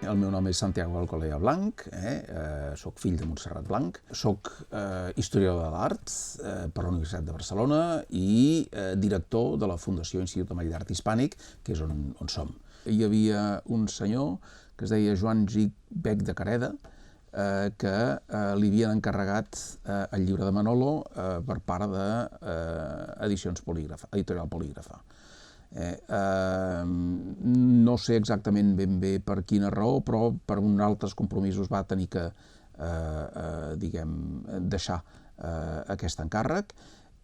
El meu nom és Santiago Alcolea Blanc, soc fill de Montserrat Blanc, soc historiador de l'art per la Universitat de Barcelona i director de la Fundació Institut Ametller d'Art Hispànic, que és on som. Hi havia un senyor que es deia Joan Gich Bec de Careda, que li havien encarregat el llibre de Manolo per part d'Edicions Polígrafa, Editorial Polígrafa. No sé exactament ben bé per quina raó, però per uns altres compromisos va tenir que deixar aquest encàrrec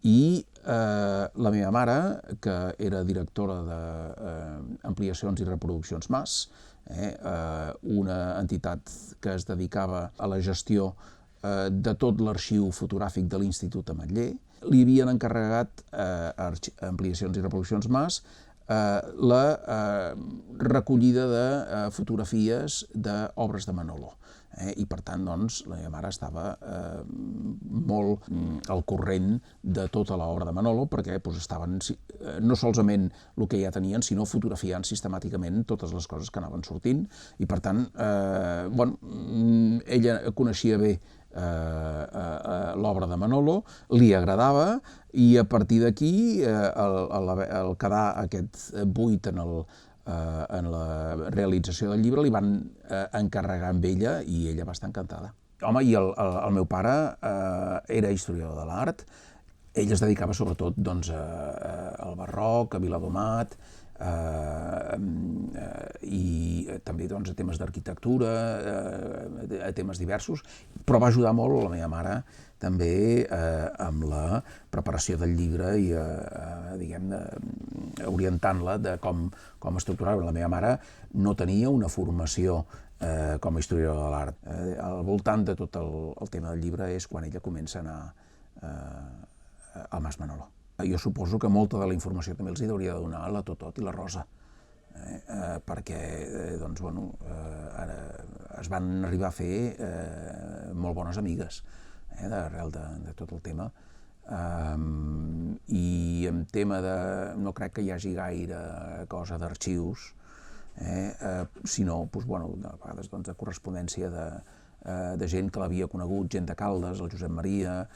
i la meva mare, que era directora d'Ampliacions i Reproduccions Mas, una entitat que es dedicava a la gestió de tot l'arxiu fotogràfic de l'Institut Ametller, li havien encarregat a Ampliacions i Reproduccions Mas la recollida de fotografies d'obres de Manolo. I per tant, doncs, la meva mare estava molt al corrent de tota l'obra de Manolo, perquè estaven no solament el que ja tenien, sinó fotografiant sistemàticament totes les coses que anaven sortint, i per tant, ella coneixia bé l'obra de Manolo, li agradava, i a partir d'aquí, al quedar aquest buit en la realització del llibre, li van encarregar amb ella i ella va estar encantada. Home, i el meu pare era historiador de l'art. Ell es dedicava sobretot al barroc, a Viladomat, i també a temes d'arquitectura, a temes diversos, però va ajudar molt la meva mare també amb la preparació del llibre i orientant-la de com estructurar-ho. La meva mare no tenia una formació com a historiadora de l'art. Al voltant de tot el tema del llibre és quan ella comença a anar al Mas Manolo. Jo suposo que molta de la informació també els hi hauria de donar la Totot i la Rosa, perquè es van arribar a fer molt bones amigues arrel de tot el tema. I en tema de... no crec que hi hagi gaire cosa d'arxius, sinó a vegades de correspondència de gent que l'havia conegut, gent de Caldes, el Josep Maria,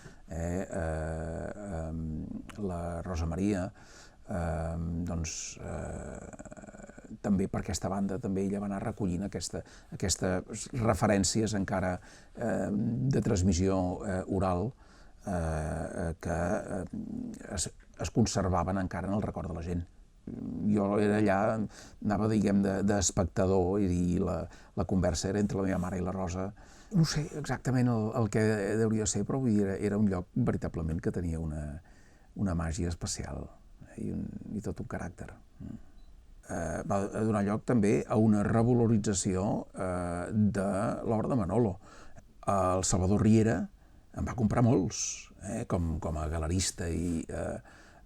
la Rosa Maria, també per aquesta banda també ella va anar recollint aquestes referències encara de transmissió oral que es conservaven encara en el record de la gent. Jo era allà, anava, d'espectador, i la conversa era entre la meva mare i la Rosa. No sé exactament el que hauria de ser, però era un lloc veritablement que tenia una màgia especial i tot un caràcter. Va donar lloc també a una revalorització de l'obra de Manolo. El Salvador Riera en va comprar molts, com a galerista i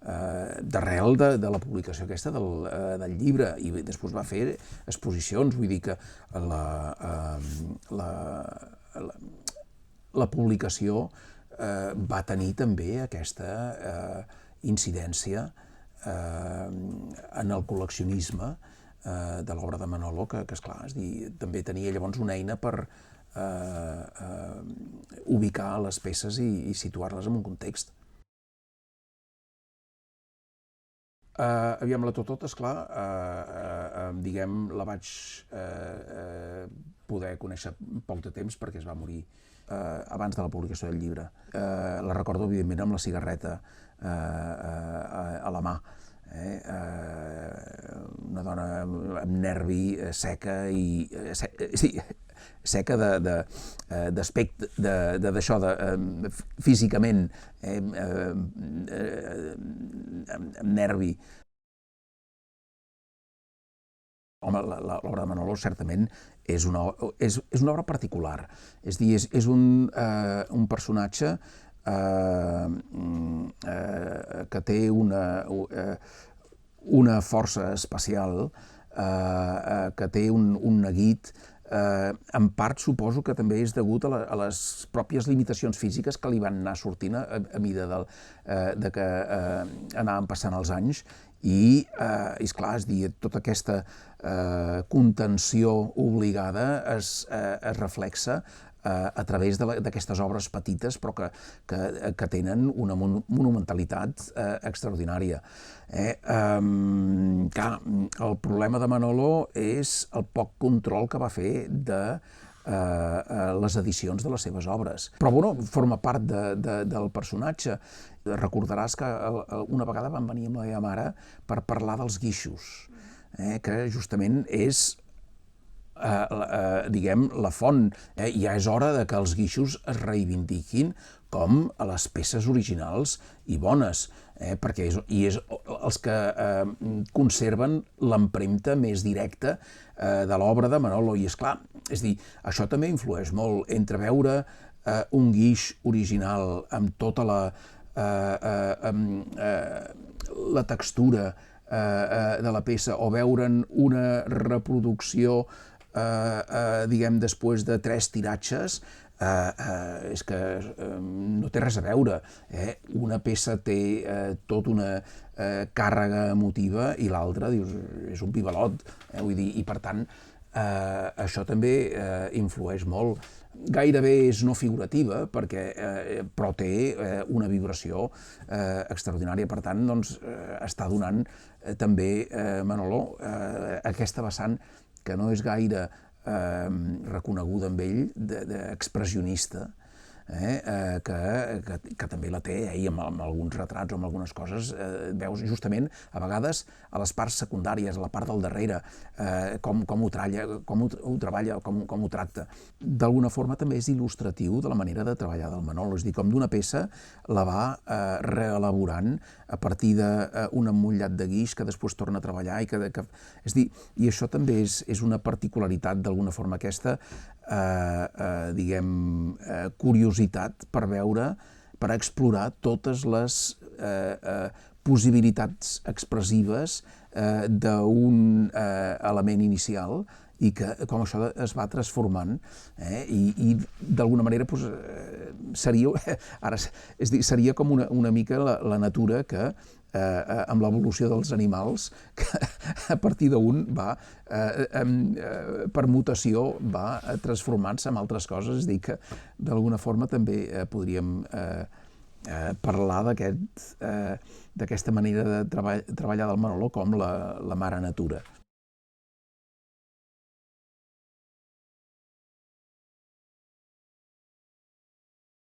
d'arrel de la publicació aquesta del llibre, i després va fer exposicions. Vull dir que la publicació va tenir també aquesta incidència en el col·leccionisme de l'obra de Manolo, que esclar, també tenia llavors una eina per ubicar les peces i situar-les en un context. Aviam, la Totot, esclar, la vaig poder conèixer poc de temps perquè es va morir abans de la publicació del llibre. La recordo, evidentment, amb la cigarreta a la mà. Una dona amb nervi, seca, seca d'aspecte, d'això, físicament, amb nervi. Home, l'obra de Manolo certament és una obra particular. És a dir, és un personatge que té una força especial, que té un neguit en part suposo que també és degut a les pròpies limitacions físiques que li van anar sortint a mida de que anaven passant els anys i, esclar, tota aquesta contenció obligada es reflexa a través d'aquestes obres petites però que tenen una monumentalitat extraordinària. Clar, el problema de Manolo és el poc control que va fer de les edicions de les seves obres. Però, bueno, forma part del personatge. Recordaràs que una vegada van venir amb la meva mare per parlar dels guixos, que justament és diguem, la font. Ja és hora que els guixos es reivindiquin com a les peces originals i bones, perquè és els que conserven l'empremta més directa de l'obra de Manolo. I, esclar, és a dir, això també influeix molt entre veure un guix original amb tota la textura de la peça o veure'n una reproducció diguem, després de 3 tiratges, és que no té res a veure. Una peça té tota una càrrega emotiva i l'altra, dius, és un pivalot. Vull dir, i per tant, això també influeix molt. Gairebé és no figurativa, però té una vibració extraordinària. Per tant, doncs, està donant també Manolo aquesta vessant que no és gaire reconeguda amb ell, d'expressionista, que també la té, i amb alguns retrats o amb algunes coses veus justament a vegades a les parts secundàries, a la part del darrere, com ho treballa, com ho tracta. D'alguna forma també és il·lustratiu de la manera de treballar del Manolo, és a dir, com d'una peça la va reelaborant a partir d'un emmotllat de guix que després torna a treballar, és a dir, i això també és una particularitat d'alguna forma aquesta, diguem, curiositat per veure, per explorar totes les possibilitats expressives d'un element inicial i que com això es va transformant i d'alguna manera seria com una mica la natura que amb l'evolució dels animals, que a partir d'un va, per mutació, va transformant-se en altres coses. És a dir, que d'alguna forma també podríem parlar d'aquesta manera de treballar del Manolo com la mare natura.